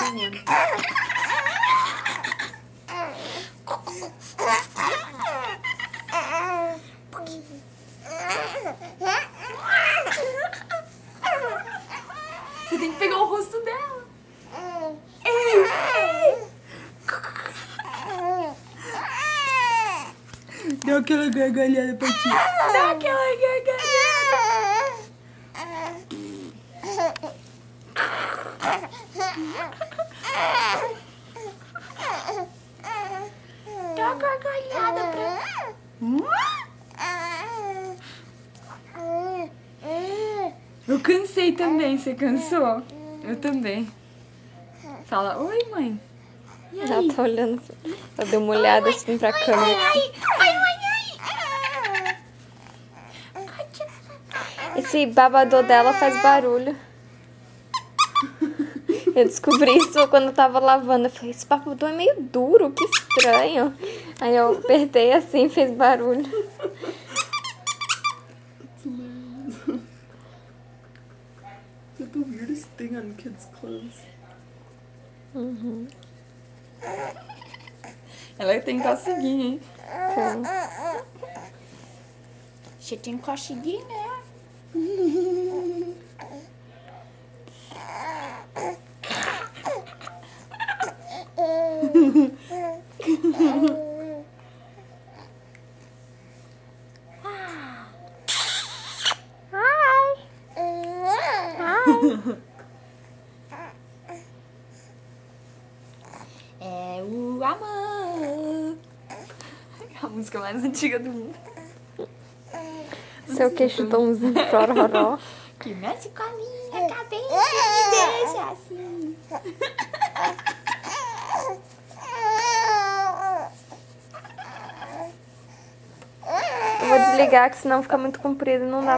veneno. Você tem que pegar o rosto dela. Dá aquela gargalhada pra ti. Dá aquela gargalhada. Dá uma gargalhada pra... Eu cansei também, você cansou? Eu também. Fala, oi mãe. E aí? Ela tá olhando, ela deu uma olhada assim pra câmera. Esse babador dela faz barulho. Eu descobri isso quando eu tava lavando. Eu falei, esse babador é meio duro, que estranho. Aí eu apertei assim e fez barulho. Look the weirdest thing on kids' clothes. Ela tem coceguinha, hein? Você tem coceguinha, né? É o amor. A música mais antiga do mundo. Seu queixotãozinho pororó. Que mexe com a minha cabeça e me deixa assim. Eu vou desligar, que senão fica muito comprido e não dá.